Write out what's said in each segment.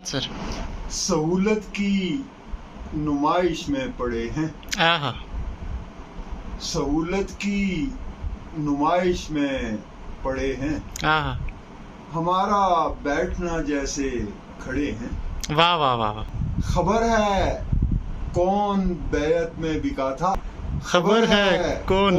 Sir. सहूलत की नुमाइश में पड़े हैं। आहा। सहूलत की नुमाइश में पड़े हैं। आहा। हमारा बैठना जैसे खड़े हैं। वाह वाह वाह वाह। खबर है कौन बैत में बिका था। खबर है कौन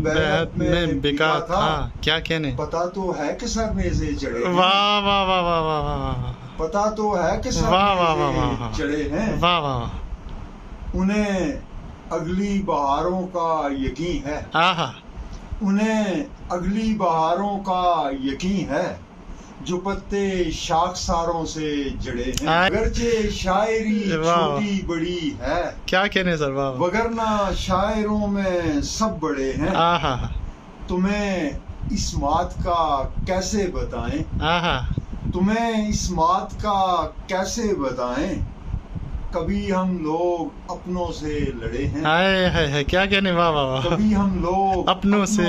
बैत में बिका था। क्या कहने। पता तो है कि सरने से चढ़े हैं। वाह वाह वाह वाह वाह वाह। पता तो है कि वाह वाह सरने वाह से वाह। चढ़े हैं। वाह वाह। उन्हें अगली बहारों का यकीन है। आहा। उन्हें अगली बहारों का यकीन है जो पत्ते शाखसारों से जड़े हैं। अगरचे शायरी छोटी बड़ी है। क्या कहने सर। वाह। वगरना शायरों में सब बड़े हैं। आहा। तुम्हें इस बात का कैसे बताएं। आहा। तुम्हें इस बात का कैसे बताएं कभी हम लोग अपनों से लड़े हैं। हाय हाय हाय। क्या कहने। वाह वाह वाह। कभी हम लोग अपनों से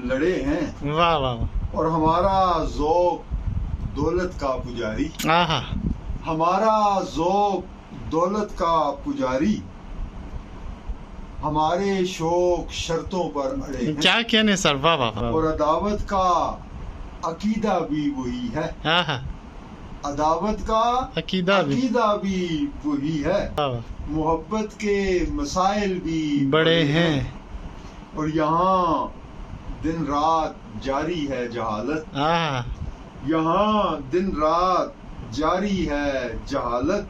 लड़े हैं। वाह वाह। और हमारा ज़ौक़ दौलत का पुजारी। आहा। हमारा ज़ौक़ दौलत का पुजारी हमारे शौक शर्तों पर अड़े हैं। क्या कहने सर। वाह वाह। और अदावत का अकीदा भी वही है। आहा। अदावत का अकीदा भी वही है। मोहब्बत के मसाइल भी बड़े हैं। और यहाँ दिन रात जारी है जहालत। आहा। यहाँ दिन रात जारी है जहालत।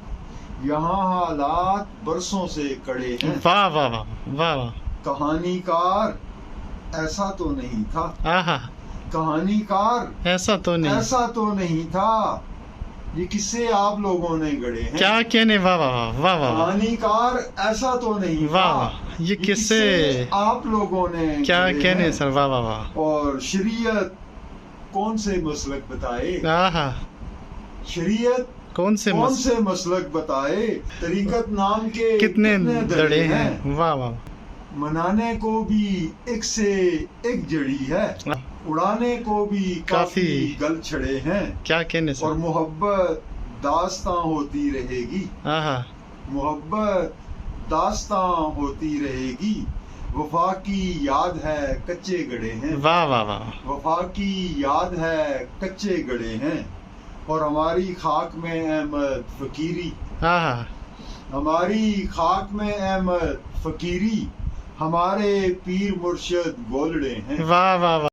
यहाँ हालात बरसों से कड़े हैं। वाह वाह वाह वाह वाह। कहानीकार ऐसा तो नहीं था। आहा। कहानीकार ऐसा तो नहीं था। ये किस्से आप लोगों ने गढ़े हैं। क्या कहने। वाह वाह वाह वाह। कहानीकार ऐसा तो नहीं था। वाह। ये किस्से आप लोगों ने क्या कहने सर। वाह वाह वाह। और शरीयत कौन से मसलक बताए। आहा। शरीयत कौन से मसलक बताए। तरीकत नाम के कितने दड़े हैं। वाह वाह। मनाने को भी एक से एक जड़ी है। उड़ाने को भी काफी गल छड़े हैं। क्या कहने सर। और मोहब्बत दास्तां होती रहेगी। आहा। मोहब्बत दास्तां होती रहेगी। वफा की याद है कच्चे गड़े हैं। वाह वाह वाह। वफा की याद है कच्चे गड़े हैं। और हमारी खाक में अहमद फकीरी। आहा। हमारी खाक में अहमद फकीरी हमारे पीर मुर्शिद गोलड़े हैं। वाह वाह वाह।